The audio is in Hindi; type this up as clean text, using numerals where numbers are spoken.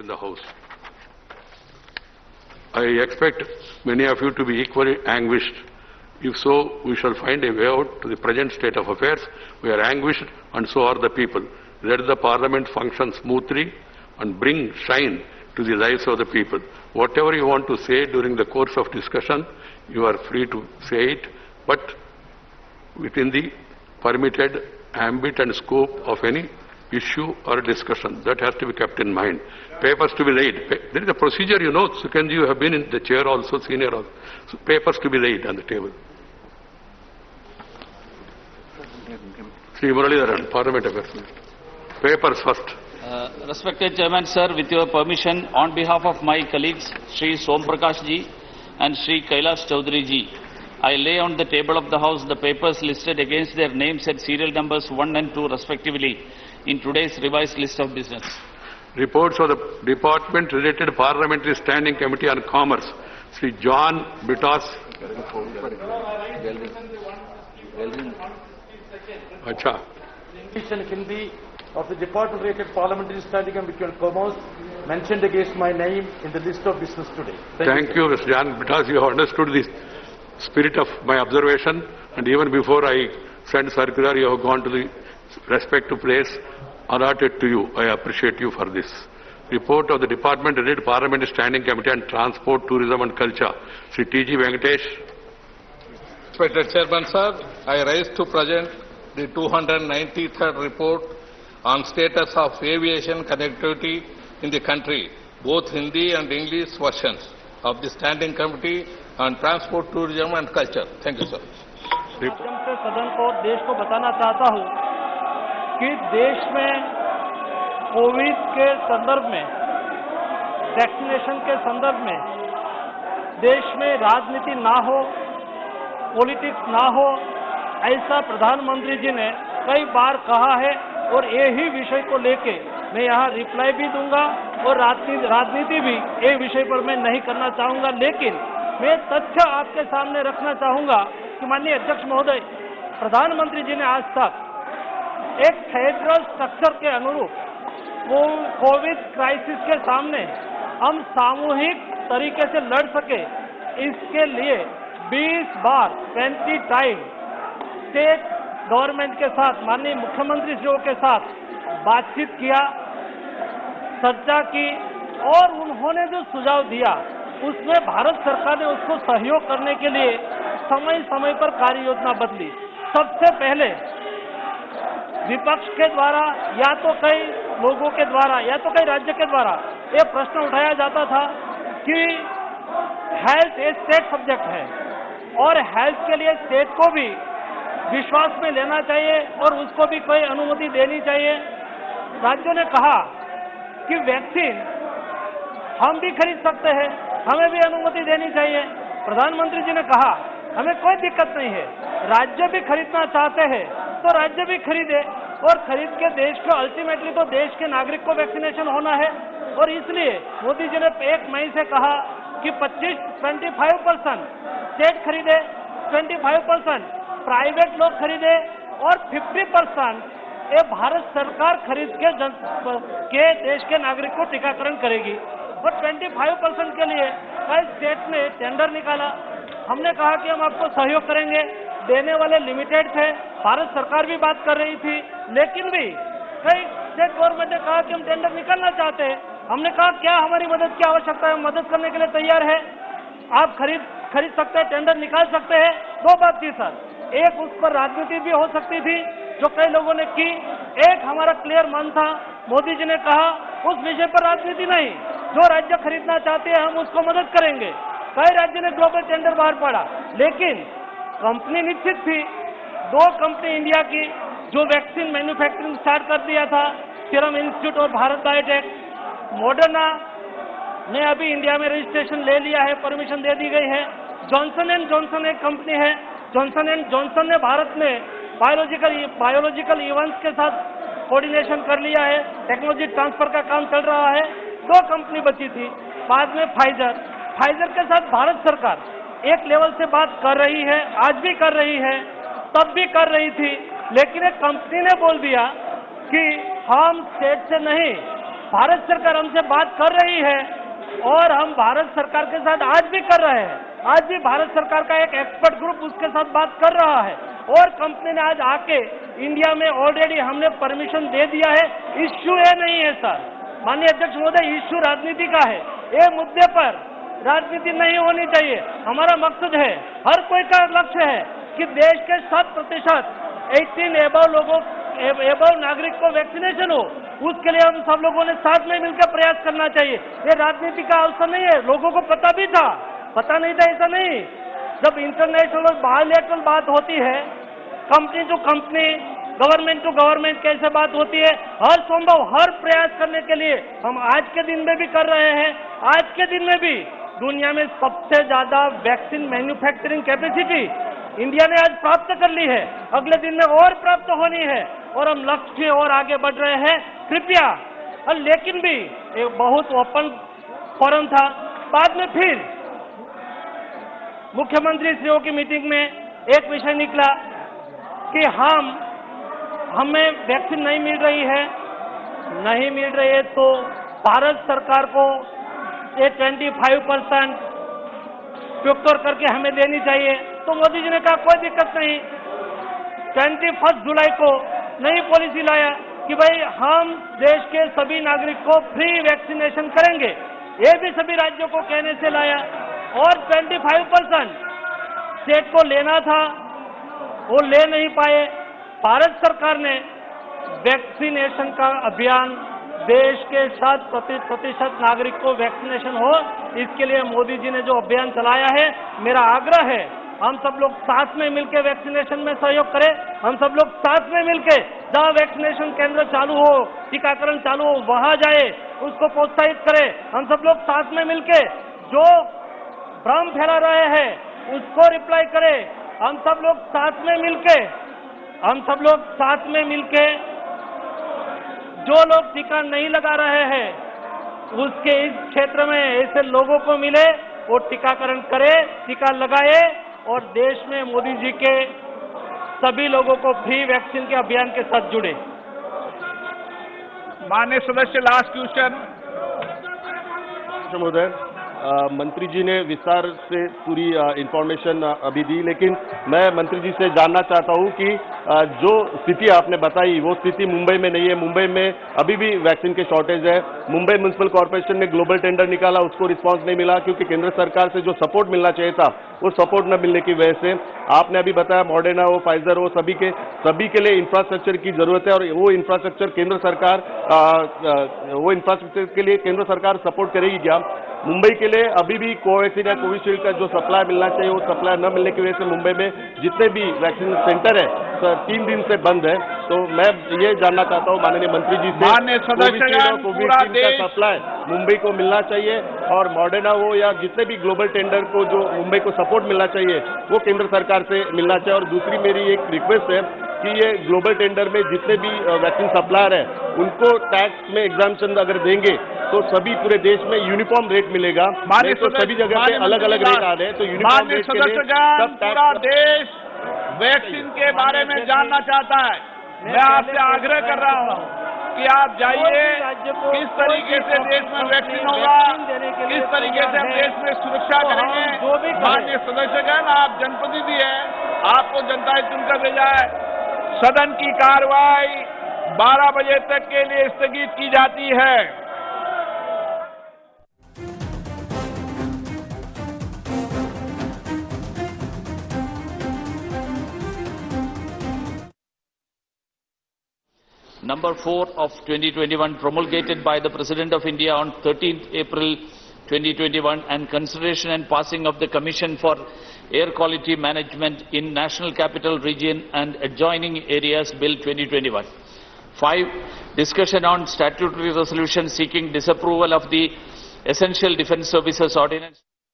in the House. I expect many of you to be equally anguished. If so, we shall find a way out to the present state of affairs. We are anguished, and so are the people. Let the Parliament function smoothly and bring shine to the lives of the people. Whatever you want to say during the course of discussion, you are free to say it, but within the permitted ambit and scope of any issue or discussion. That has to be kept in mind. Papers to be laid. There is a procedure, you know. Sukanji, you have been in the chair also, senior also. So papers to be laid on the table. Sri Muralidharan, Parliament Affairs. Papers first. Respected Chairman, sir, with your permission, on behalf of my colleagues, Sri Som Prakash ji and Sri Kailash Chaudhary ji, I lay on the table of the House the papers listed against their names and serial numbers 1 and 2 respectively in today's revised list of business. Reports of the Department related Parliamentary Standing Committee on Commerce. Sri John Bittas. Acha. Hindi of the Department related Parliamentary Standing Committee on Commerce mentioned against my name in the list of business today. Thank you, Mr. John Bittas. You have understood the spirit of my observation, and even before I sent circular, you have gone to the respective place allotted to you. I appreciate you for this. Report of the Department related Parliamentary Standing Committee on Transport, Tourism and Culture. Sri T.G. Venkatesh. Respected Chairman, sir, I rise to present the 293rd report on status of aviation connectivity in the country, both Hindi and English versions of the Standing Committee on Transport, Tourism and Culture. Thank you, sir. माध्यम से सदन को देश को बताना चाहता हूं कि देश में कोविड के संदर्भ में, वैक्सीनेशन के संदर्भ में देश में राजनीति ना हो, पॉलिटिक्स ना हो, ऐसा प्रधानमंत्री जी ने कई बार कहा है और यही विषय को लेके मैं यहाँ रिप्लाई भी दूंगा और राजनीति भी ये विषय पर मैं नहीं करना चाहूंगा, लेकिन मैं तथ्य आपके सामने रखना चाहूंगा कि माननीय अध्यक्ष महोदय, प्रधानमंत्री जी ने आज तक एक फेडरल स्ट्रक्चर के अनुरूप वो कोविड क्राइसिस के सामने हम सामूहिक तरीके से लड़ सके, इसके लिए 20 बार 20 टाइम स्टेट गवर्नमेंट के साथ, माननीय मुख्यमंत्री जी के साथ बातचीत किया, चर्चा की और उन्होंने जो सुझाव दिया उसमें भारत सरकार ने उसको सहयोग करने के लिए समय समय पर कार्य योजना बदली। सबसे पहले विपक्ष के द्वारा या तो कई लोगों के द्वारा या तो कई राज्य के द्वारा ये प्रश्न उठाया जाता था कि हेल्थ एक स्टेट सब्जेक्ट है और हेल्थ के लिए स्टेट को भी विश्वास में लेना चाहिए और उसको भी कोई अनुमति देनी चाहिए। राज्यों ने कहा कि वैक्सीन हम भी खरीद सकते हैं, हमें भी अनुमति देनी चाहिए। प्रधानमंत्री जी ने कहा हमें कोई दिक्कत नहीं है, राज्य भी खरीदना चाहते हैं तो राज्य भी खरीदे और खरीद के देश को, अल्टीमेटली तो देश के नागरिक को वैक्सीनेशन होना है। और इसलिए मोदी जी ने 1 मई से कहा कि 25% स्टेट खरीदे, 25% प्राइवेट लोग खरीदे और 50% ये भारत सरकार खरीद के देश के नागरिक को टीकाकरण करेगी। और 25% के लिए कई स्टेट ने टेंडर निकाला। हमने कहा कि हम आपको सहयोग करेंगे, देने वाले लिमिटेड थे, भारत सरकार भी बात कर रही थी, लेकिन भी कई स्टेट गवर्नमेंट ने कहा कि हम टेंडर निकालना चाहते हैं। हमने कहा क्या हमारी मदद की आवश्यकता है, मदद करने के लिए तैयार है, आप खरीद सकते हैं, टेंडर निकाल सकते हैं। 2 बात थी सर, एक उस पर राजनीति भी हो सकती थी जो कई लोगों ने की, एक हमारा क्लियर मन था, मोदी जी ने कहा उस विषय पर राजनीति नहीं, जो राज्य खरीदना चाहते हैं हम उसको मदद करेंगे। कई राज्य ने ग्लोबल टेंडर बाहर पड़ा, लेकिन कंपनी निश्चित थी, 2 कंपनी इंडिया की जो वैक्सीन मैन्युफैक्चरिंग स्टार्ट कर दिया था, सीरम इंस्टीट्यूट और भारत बायोटेक। मॉडर्ना ने अभी इंडिया में रजिस्ट्रेशन ले लिया है, परमिशन दे दी गई है। जॉनसन एंड जॉनसन एक कंपनी है, जॉनसन एंड जॉनसन ने भारत में बायोलॉजिकल इवेंट्स के साथ कोऑर्डिनेशन कर लिया है, टेक्नोलॉजी ट्रांसफर का काम चल रहा है। 2 कंपनी बची थी, बाद में फाइजर के साथ भारत सरकार एक लेवल से बात कर रही है, आज भी कर रही है, तब भी कर रही थी, लेकिन एक कंपनी ने बोल दिया कि हम स्टेट से नहीं, भारत सरकार हमसे बात कर रही है और हम भारत सरकार के साथ आज भी कर रहे हैं। आज भी भारत सरकार का एक एक्सपर्ट ग्रुप उसके साथ बात कर रहा है और कंपनी ने आज आके इंडिया में ऑलरेडी हमने परमिशन दे दिया है। इश्यू ये नहीं है सर, माननीय अध्यक्ष महोदय, इश्यू राजनीति का है। ये मुद्दे पर राजनीति नहीं होनी चाहिए। हमारा मकसद है, हर कोई का लक्ष्य है कि देश के 7% 18 एबव लोगों एबव नागरिक को वैक्सीनेशन हो। उसके लिए हम सब लोगों ने साथ में मिलकर प्रयास करना चाहिए। ये राजनीति का अवसर नहीं है। लोगों को पता भी था, पता नहीं था ऐसा नहीं। जब इंटरनेशनल और बायलैटरल बात होती है, company to company, government to government कैसे बात होती है, हर संभव हर प्रयास करने के लिए हम आज के दिन में भी कर रहे हैं। आज के दिन में भी दुनिया में सबसे ज्यादा वैक्सीन मैन्युफैक्चरिंग कैपेसिटी इंडिया ने आज प्राप्त कर ली है। अगले दिन में और प्राप्त होनी है और हम लक्ष्य की ओर आगे बढ़ रहे हैं। कृपया, लेकिन भी एक बहुत ओपन फोरम था। बाद में फिर मुख्यमंत्री श्रीओ की मीटिंग में एक विषय निकला कि हमें वैक्सीन नहीं मिल रही है तो भारत सरकार को ये 25% प्रोक्योर करके हमें देनी चाहिए। तो मोदी जी ने कहा कोई दिक्कत नहीं। 21 जुलाई को नई पॉलिसी लाया कि भाई हम देश के सभी नागरिक को फ्री वैक्सीनेशन करेंगे। ये भी सभी राज्यों को कहने से लाया और 25% स्टेट को लेना था, वो ले नहीं पाए। भारत सरकार ने वैक्सीनेशन का अभियान, देश के 7% नागरिक को वैक्सीनेशन हो, इसके लिए मोदी जी ने जो अभियान चलाया है, मेरा आग्रह है हम सब लोग साथ में मिलकर वैक्सीनेशन में सहयोग करें। हम सब लोग साथ में मिलकर जहां वैक्सीनेशन केंद्र चालू हो, टीकाकरण चालू हो, वहां जाए, उसको प्रोत्साहित करें। हम सब लोग साथ में मिलकर जो भ्रम फैला रहे हैं उसको रिप्लाई करें। हम सब लोग साथ में मिलके जो लोग टीका नहीं लगा रहे हैं उसके इस क्षेत्र में ऐसे लोगों को मिले, वो टीकाकरण करे, टीका लगाए और देश में मोदी जी के सभी लोगों को फ्री वैक्सीन के अभियान के साथ जुड़े। माननीय सदस्य, लास्ट क्वेश्चन। महोदय, मंत्री जी ने विस्तार से पूरी इंफॉर्मेशन अभी दी, लेकिन मैं मंत्री जी से जानना चाहता हूं कि जो स्थिति आपने बताई वो स्थिति मुंबई में नहीं है। मुंबई में अभी भी वैक्सीन के शॉर्टेज है। मुंबई म्युनिसिपल कॉर्पोरेशन ने ग्लोबल टेंडर निकाला, उसको रिस्पांस नहीं मिला क्योंकि केंद्र सरकार से जो सपोर्ट मिलना चाहिए था वो सपोर्ट न मिलने की वजह से। आपने अभी बताया मॉडर्ना हो, फाइजर हो, सभी के लिए इंफ्रास्ट्रक्चर की जरूरत है और वो इंफ्रास्ट्रक्चर के लिए केंद्र सरकार सपोर्ट करेगी क्या? मुंबई के लिए अभी भी कोवैक्सीन या कोविशील्ड का जो सप्लाई मिलना चाहिए वो सप्लाई न मिलने की वजह से मुंबई में जितने भी वैक्सीन सेंटर है 3 दिन से बंद है। तो मैं ये जानना चाहता हूँ माननीय मंत्री जी से, माननीय सदस्यगण, पूरा देश का सप्लाई मुंबई को मिलना चाहिए और मॉडर्ना हो या जितने भी ग्लोबल टेंडर को जो मुंबई को सपोर्ट मिलना चाहिए वो केंद्र सरकार से मिलना चाहिए। और दूसरी मेरी एक रिक्वेस्ट है कि ये ग्लोबल टेंडर में जितने भी वैक्सीन सप्लायर है उनको टैक्स में एग्जाम्पशन अगर देंगे तो सभी पूरे देश में यूनिफॉर्म रेट मिलेगा। तो सभी जगह पे अलग अलग रेट आ रहे हैं, तो यूनिफॉर्म रेट के लिए सब पूरा देश वैक्सीन के बारे में जानना चाहता है। मैं आपसे आग्रह कर रहा हूं कि आप जाइए, किस तरीके से देश में वैक्सीन होगा, किस तरीके से हम देश में सुरक्षा करेंगे। माननीय सदस्यगण, आप जनप्रतिनिधि हैं, आपको जनता ने चुनकर भेजा है। सदन की कार्रवाई 12 बजे तक के लिए स्थगित की जाती है। Number 4 of 2021 promulgated by the President of India on 13th April 2021 and consideration and passing of the Commission for Air Quality Management in National Capital Region and Adjoining Areas Bill 2021. 5. Discussion on statutory resolution seeking disapproval of the Essential Defence Services Ordinance.